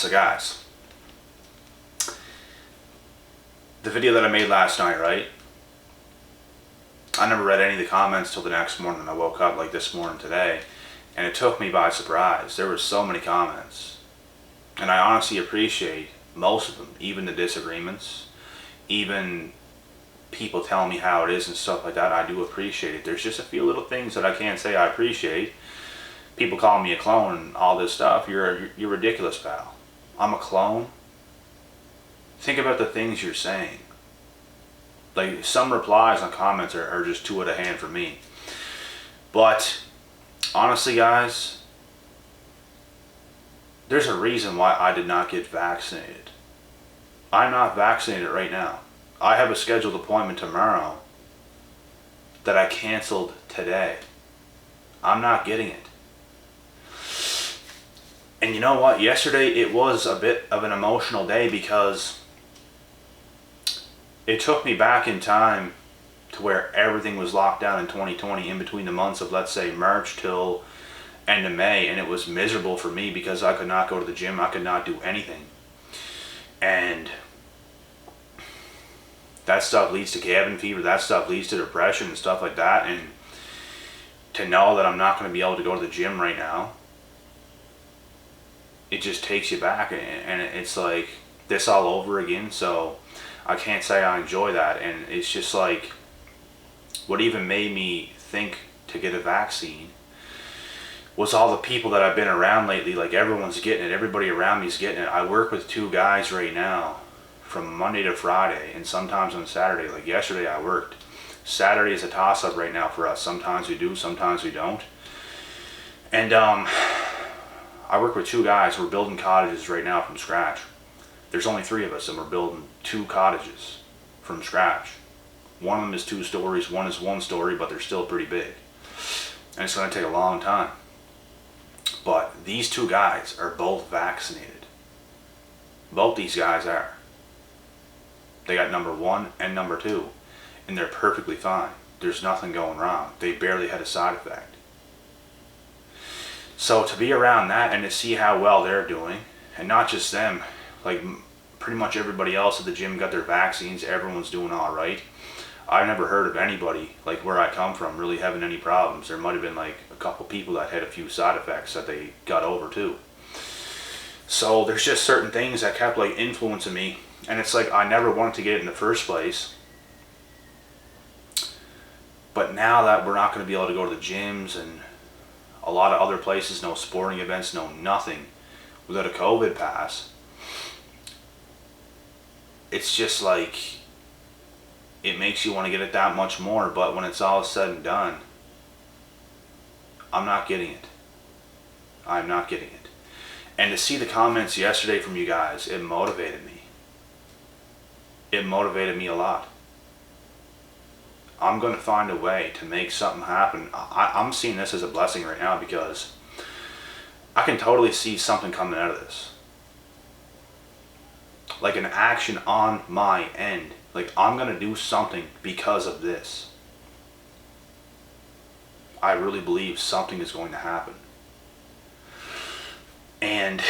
So guys, the video that I made last night, right? I never read any of the comments till the next morning. I woke up like this morning today, and it took me by surprise. There were so many comments, and I honestly appreciate most of them, even the disagreements, even people telling me how it is and stuff like that. I do appreciate it. There's just a few little things that I can't say I appreciate. People calling me a clone and all this stuff. You're ridiculous, pal. I'm a clone? Think about the things you're saying. Like, some replies on comments are just too out of hand for me. But honestly, guys, there's a reason why I did not get vaccinated. I'm not vaccinated right now. I have a scheduled appointment tomorrow that I canceled today. I'm not getting it. And you know what? Yesterday it was a bit of an emotional day because it took me back in time to where everything was locked down in 2020 in between the months of, let's say, March till end of May, and it was miserable for me because I could not go to the gym, I could not do anything. And that stuff leads to cabin fever, that stuff leads to depression and stuff like that. And to know that I'm not going to be able to go to the gym right now, it just takes you back, and it's like this all over again. So I can't say I enjoy that. And it's just like, what even made me think to get a vaccine was all the people that I've been around lately. Like, everyone's getting it, everybody around me is getting it. I work with two guys right now from Monday to Friday, and sometimes on Saturday. Like yesterday I worked. Saturday is a toss-up right now for us. Sometimes we do, sometimes we don't. And I work with two guys. We're building cottages right now from scratch. There's only three of us, and we're building two cottages from scratch. One of them is 2 stories, one is 1 story, but they're still pretty big. And it's going to take a long time. But these two guys are both vaccinated. Both these guys are. They got number 1 and number 2, and they're perfectly fine. There's nothing going wrong. They barely had a side effect. So to be around that and to see how well they're doing, and not just them, like pretty much everybody else at the gym got their vaccines, everyone's doing all right. I've never heard of anybody, like where I come from, really having any problems. There might have been like a couple people that had a few side effects that they got over too. So there's just certain things that kept like influencing me, and it's like I never wanted to get it in the first place. But now that we're not going to be able to go to the gyms and a lot of other places, no sporting events, no nothing, without a COVID pass, it's just like, it makes you want to get it that much more. But when it's all said and done, I'm not getting it. I'm not getting it. And to see the comments yesterday from you guys, it motivated me. It motivated me a lot. I'm going to find a way to make something happen. I'm seeing this as a blessing right now because I can totally see something coming out of this. Like an action on my end. Like, I'm going to do something because of this. I really believe something is going to happen. And,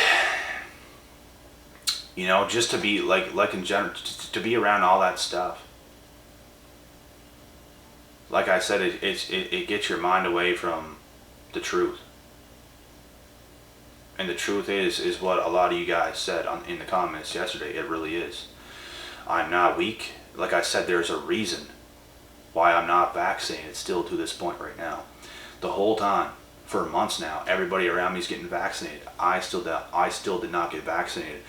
you know, just to be, like in general, to be around all that stuff. Like I said, it gets your mind away from the truth. And the truth is what a lot of you guys said in the comments yesterday. It really is. I'm not weak. Like I said, there's a reason why I'm not vaccinated still to this point right now. The whole time, for months now, everybody around me is getting vaccinated. I still did not get vaccinated.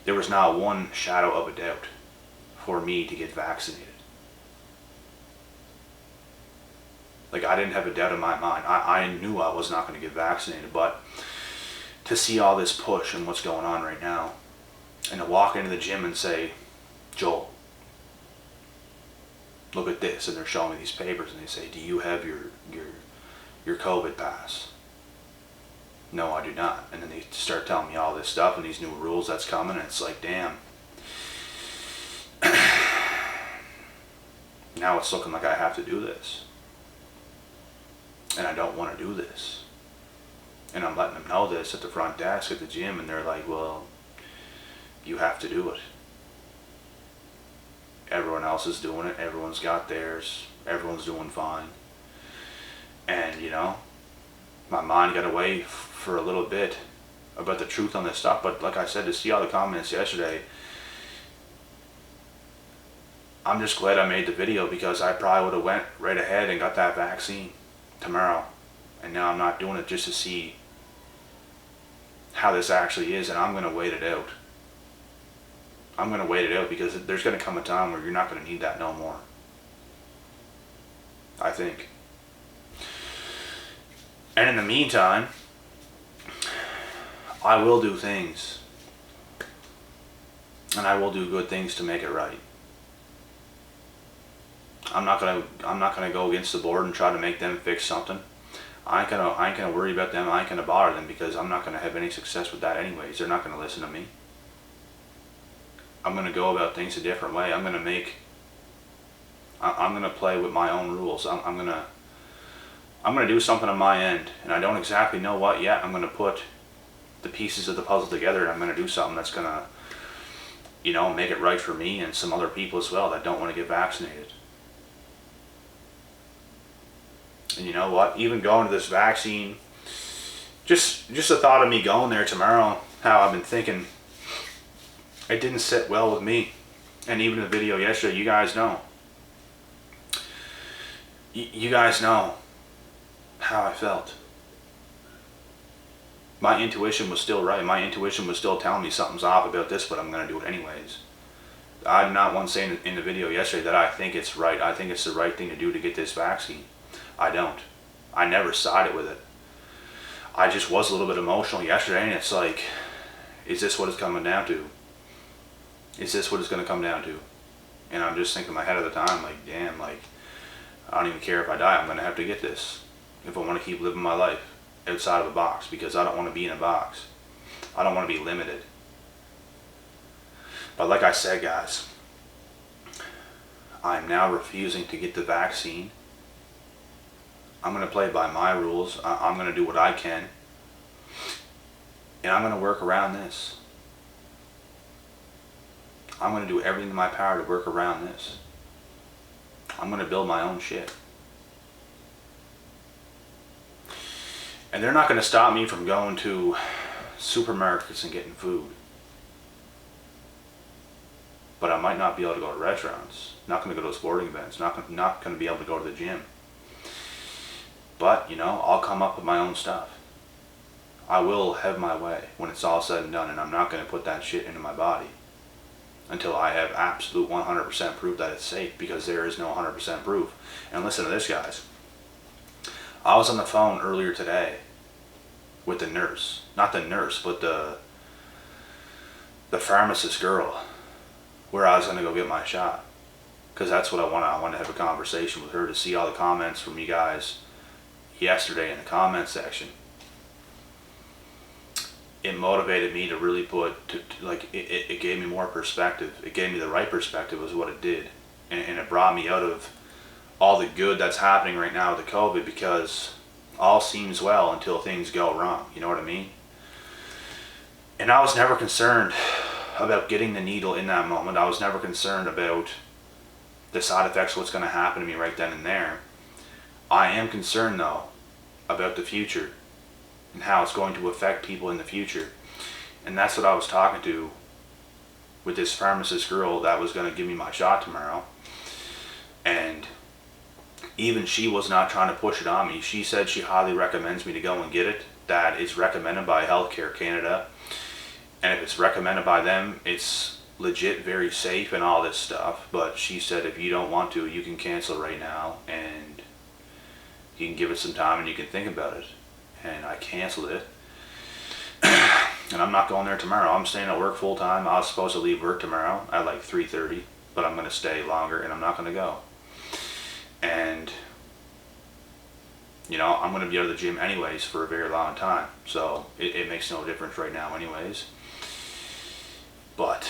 There was not one shadow of a doubt for me to get vaccinated. Like, I didn't have a doubt in my mind. I knew I was not going to get vaccinated, but to see all this push and what's going on right now, and to walk into the gym and say, Joel, look at this, and they're showing me these papers, and they say, do you have your COVID pass? No, I do not. And then they start telling me all this stuff and these new rules that's coming, and it's like, damn. Now it's looking like I have to do this. And I don't want to do this. And I'm letting them know this at the front desk at the gym, and they're like, well, you have to do it. Everyone else is doing it. Everyone's got theirs. Everyone's doing fine. And, you know, my mind got away for a little bit about the truth on this stuff. But like I said, to see all the comments yesterday, I'm just glad I made the video, because I probably would have went right ahead and got that vaccine tomorrow. And now I'm not doing it just to see how this actually is, and I'm going to wait it out. I'm going to wait it out, because there's going to come a time where you're not going to need that no more. I think. And in the meantime, I will do things. And I will do good things to make it right. I'm not gonna go against the board and try to make them fix something. I ain't gonna worry about them. I ain't gonna bother them, because I'm not gonna have any success with that anyways. They're not gonna listen to me. I'm gonna go about things a different way. I'm gonna play with my own rules. I'm gonna do something on my end, and I don't exactly know what yet. I'm gonna put the pieces of the puzzle together, and I'm gonna do something that's gonna, you know, make it right for me and some other people as well that don't want to get vaccinated. And you know what? Even going to this vaccine, just the thought of me going there tomorrow, how I've been thinking, it didn't sit well with me. And even the video yesterday, you guys know. You guys know how I felt. My intuition was still right. My intuition was still telling me something's off about this, but I'm going to do it anyways. I'm not one saying in the video yesterday that I think it's right. I think it's the right thing to do to get this vaccine. I don't. I never sided with it. I just was a little bit emotional yesterday, and it's like, is this what it's coming down to? Is this what it's going to come down to? And I'm just thinking in my head at the time, like, damn, like, I don't even care if I die. I'm going to have to get this if I want to keep living my life outside of a box, because I don't want to be in a box. I don't want to be limited. But like I said, guys, I'm now refusing to get the vaccine. I'm going to play by my rules. I'm going to do what I can. And I'm going to work around this. I'm going to do everything in my power to work around this. I'm going to build my own shit. And they're not going to stop me from going to supermarkets and getting food. But I might not be able to go to restaurants. Not going to go to sporting events. Not going to be able to go to the gym. But, you know, I'll come up with my own stuff. I will have my way when it's all said and done, and I'm not going to put that shit into my body until I have absolute 100% proof that it's safe, because there is no 100% proof. And listen to this, guys. I was on the phone earlier today with the nurse. Not the nurse, but the pharmacist girl, where I was going to go get my shot. Because that's what I want. I want to have a conversation with her to see all the comments from you guys yesterday in the comment section. It motivated me to really it gave me more perspective. It gave me the right perspective is what it did. And it brought me out of all the good that's happening right now with the COVID, because all seems well until things go wrong. You know what I mean? And I was never concerned about getting the needle in that moment. I was never concerned about the side effects, what's going to happen to me right then and there. I am concerned, though, about the future and how it's going to affect people in the future. And that's what I was talking to with this pharmacist girl that was going to give me my shot tomorrow. And even she was not trying to push it on me. She said she highly recommends me to go and get it. That is recommended by Healthcare Canada. And if it's recommended by them, it's legit very safe and all this stuff. But she said if you don't want to, you can cancel right now and you can give it some time and you can think about it. And I canceled it. And I'm not going there tomorrow. I'm staying at work full time. I was supposed to leave work tomorrow at like 3:30, but I'm going to stay longer and I'm not going to go. And, you know, I'm going to be out of the gym anyways for a very long time. So it makes no difference right now anyways. But,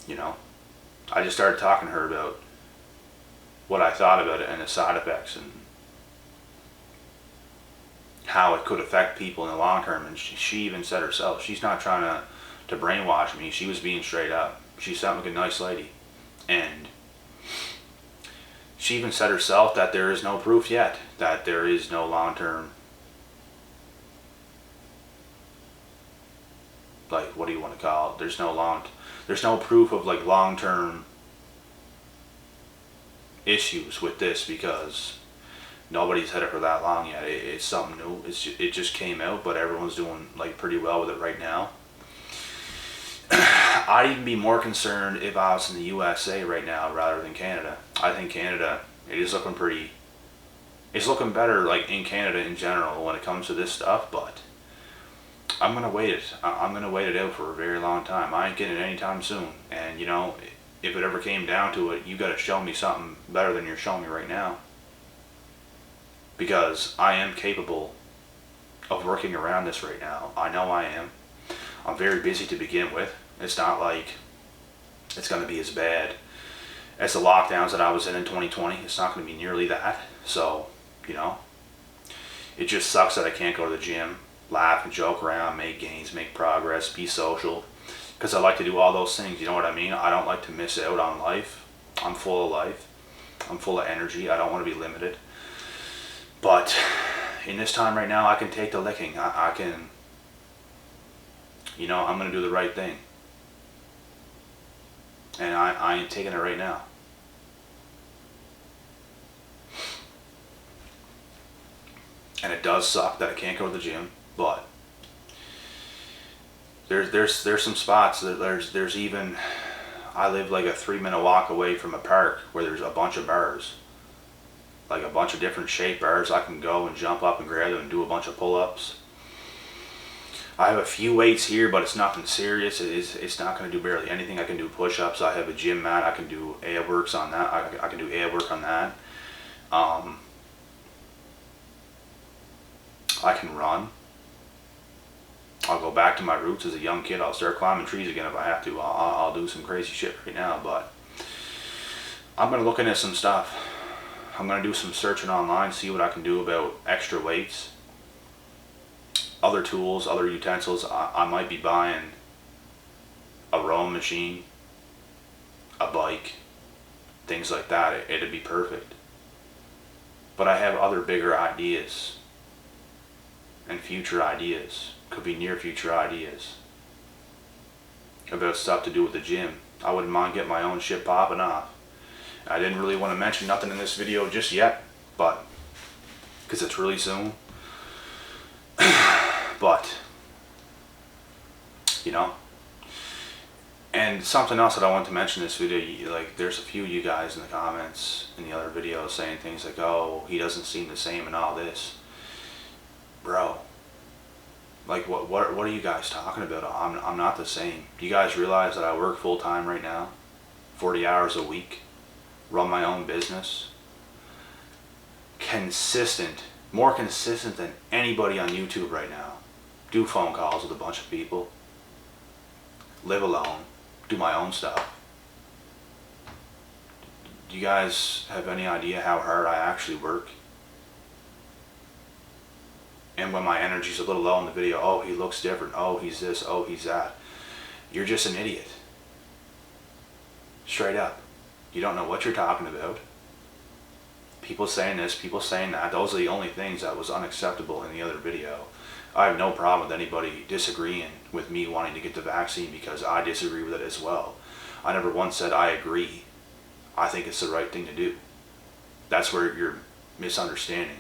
you know, I just started talking to her about what I thought about it and the side effects and how it could affect people in the long term. And she even said herself, she's not trying to brainwash me. She was being straight up. She sounded like a nice lady. And she even said herself that there is no proof yet that there is no long-term, like, what do you want to call it? There's no proof of like long-term issues with this, because nobody's had it for that long yet. It's something new. It just came out, but everyone's doing like pretty well with it right now. I'd even be more concerned if I was in the USA right now rather than Canada. I think Canada, it is looking pretty, it's looking better like in Canada in general when it comes to this stuff, but I'm going to wait it. I'm going to wait it out for a very long time. I ain't getting it anytime soon. And you know, if it ever came down to it, you got to show me something better than you're showing me right now. Because I am capable of working around this right now. I know I am. I'm very busy to begin with. It's not like it's going to be as bad as the lockdowns that I was in 2020. It's not going to be nearly that. So, you know, it just sucks that I can't go to the gym, laugh and joke around, make gains, make progress, be social. Because I like to do all those things, you know what I mean? I don't like to miss out on life. I'm full of life. I'm full of energy. I don't want to be limited. But in this time right now, I can take the licking. I can, you know, I'm going to do the right thing. And I ain't taking it right now. And it does suck that I can't go to the gym, but there's some spots that there's even, I live like a 3-minute walk away from a park where there's a bunch of bars, like a bunch of different shaped bars. I can go and jump up and grab them and do a bunch of pull-ups. I have a few weights here, but it's nothing serious. It's not going to do barely anything. I can do push-ups. I have a gym mat. I can do ab works on that. I can do ab work on that. I can run. I'll go back to my roots as a young kid. I'll start climbing trees again if I have to. I'll do some crazy shit right now, but I'm going to look into some stuff. I'm going to do some searching online, see what I can do about extra weights, other tools, other utensils. I might be buying a rowing machine, a bike, things like that. It'd be perfect. But I have other bigger ideas and future ideas, could be near future ideas, about stuff to do with the gym. I wouldn't mind getting my own shit popping off. I didn't really want to mention nothing in this video just yet, but because it's really soon. But you know, and something else that I want to mention in this video, like there's a few of you guys in the comments in the other videos saying things like, oh, he doesn't seem the same and all this. Bro, like what are you guys talking about? I'm not the same. Do you guys realize that I work full time right now, 40 hours a week, run my own business, consistent, more consistent than anybody on YouTube right now, do phone calls with a bunch of people, live alone, do my own stuff. Do you guys have any idea how hard I actually work? And when my energy's a little low in the video, oh, he looks different, oh, he's this, oh, he's that. You're just an idiot. Straight up. You don't know what you're talking about. People saying this, people saying that, those are the only things that was unacceptable in the other video. I have no problem with anybody disagreeing with me wanting to get the vaccine, because I disagree with it as well. I never once said I agree. I think it's the right thing to do. That's where you're misunderstanding.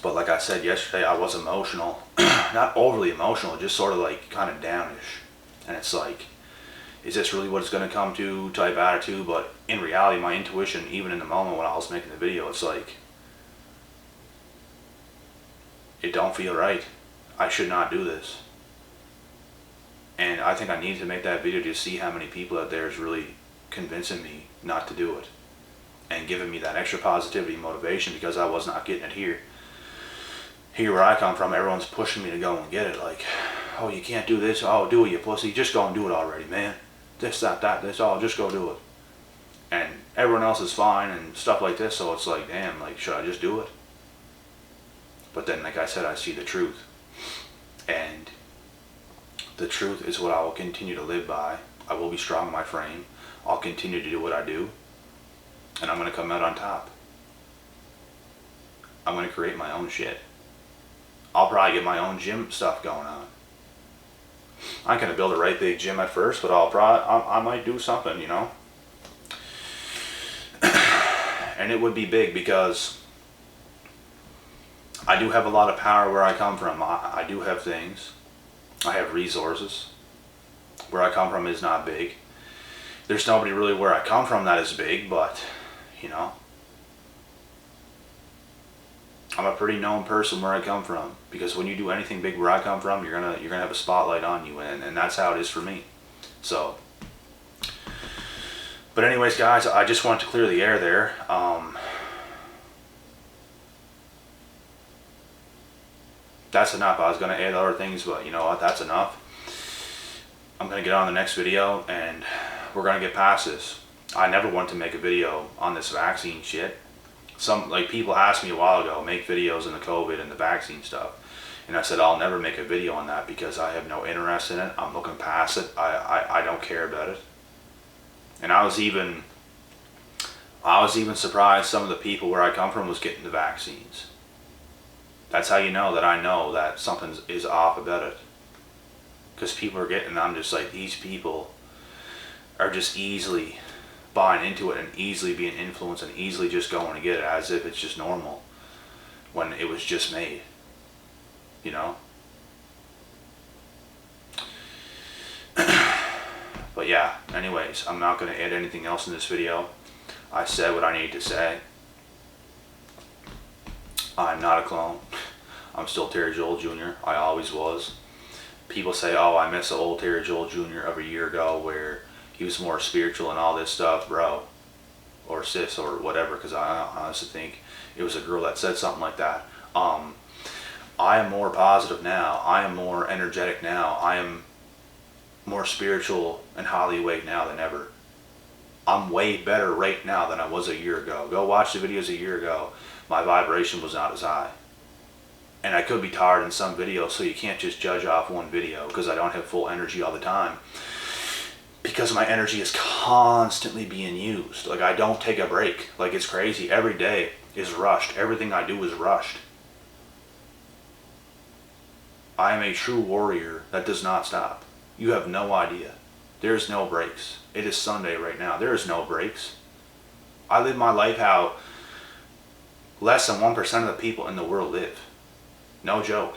But like I said yesterday, I was emotional. Not overly emotional, just sort of like kind of downish. And it's like, is this really what it's going to come to type attitude? But in reality, my intuition, even in the moment when I was making the video, it's like, it don't feel right. I should not do this. And I think I needed to make that video to see how many people out there is really convincing me not to do it. And giving me that extra positivity and motivation, because I was not getting it here. Here where I come from, everyone's pushing me to go and get it. Like, oh, you can't do this. Oh, do it, you pussy. Just go and do it already, man. This, that, this, all. Just go do it. And everyone else is fine and stuff like this. So it's like, damn, like, should I just do it? But then, like I said, I see the truth. And The truth is what I will continue to live by. I will be strong in my frame. I'll continue to do what I do. And I'm going to come out on top. I'm going to create my own shit. I'll probably get my own gym stuff going on. I'm going to build a right big gym at first, but I might do something, you know. And it would be big because I do have a lot of power where I come from. I do have things. I have resources. Where I come from is not big. There's nobody really where I come from that is big, but, you know, I'm a pretty known person where I come from, because when you do anything big where I come from, you're gonna have a spotlight on you, and that's how it is for me. So, but anyways, guys, I just wanted to clear the air there. That's enough. I was gonna add other things, but you know what? That's enough. I'm gonna get on the next video, and we're gonna get past this. I never want to make a video on this vaccine shit. Some, like, people asked me a while ago, make videos on the COVID and the vaccine stuff. And I said, I'll never make a video on that because I have no interest in it. I'm looking past it. I don't care about it. And I was even surprised some of the people where I come from was getting the vaccines. That's how you know that I know that something is off about it. Because people are getting, I'm just like, these people are just easily buying into it and easily being influenced and easily just going to get it as if it's just normal when it was just made, you know. But yeah, anyways, I'm not going to add anything else in this video. I said what I need to say. I'm not a clone. I'm still Terry Joel Jr. I always was. People say, oh, I miss the old Terry Joel Jr. of a year ago where he was more spiritual and all this stuff, bro, or sis, or whatever, because I honestly think it was a girl that said something like that. I am more positive now. I am more energetic now. I am more spiritual and highly awake now than ever. I'm way better right now than I was a year ago. Go watch the videos a year ago. My vibration was not as high. And I could be tired in some videos, so you can't just judge off one video because I don't have full energy all the time. Because my energy is constantly being used. Like, I don't take a break. Like, it's crazy. Every day is rushed. Everything I do is rushed. I am a true warrior that does not stop. You have no idea. There's no breaks. It is Sunday right now. There is no breaks. I live my life how less than 1% of the people in the world live. No joke.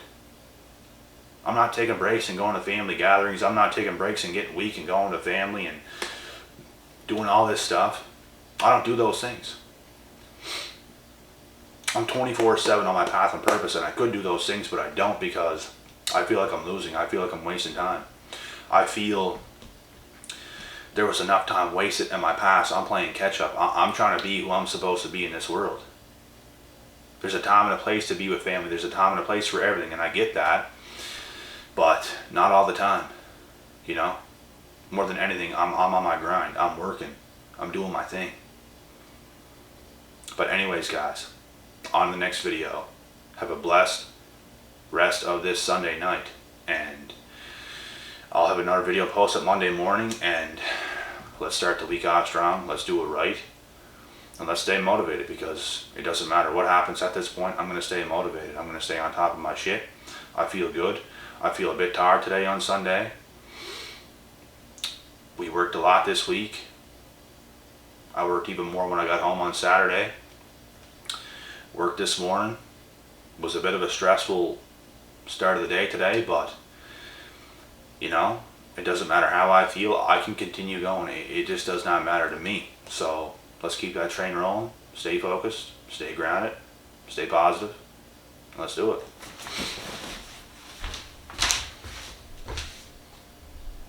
I'm not taking breaks and going to family gatherings. I'm not taking breaks and getting weak and going to family and doing all this stuff. I don't do those things. I'm 24/7 on my path and purpose, and I could do those things, but I don't because I feel like I'm losing. I feel like I'm wasting time. I feel there was enough time wasted in my past. I'm playing catch up. I'm trying to be who I'm supposed to be in this world. There's a time and a place to be with family. There's a time and a place for everything, and I get that. But not all the time, you know. More than anything, I'm on my grind. I'm working. I'm doing my thing. But anyways, guys, on the next video, have a blessed rest of this Sunday night. And I'll have another video posted Monday morning. And let's start the week off strong. Let's do it right. And let's stay motivated, because it doesn't matter what happens at this point. I'm going to stay motivated. I'm going to stay on top of my shit. I feel good. I feel a bit tired today on Sunday. We worked a lot this week. I worked even more when I got home on Saturday. Worked this morning. Was a bit of a stressful start of the day today, but you know, it doesn't matter how I feel. I can continue going. It just does not matter to me. So let's keep that train rolling. Stay focused. Stay grounded. Stay positive. Let's do it.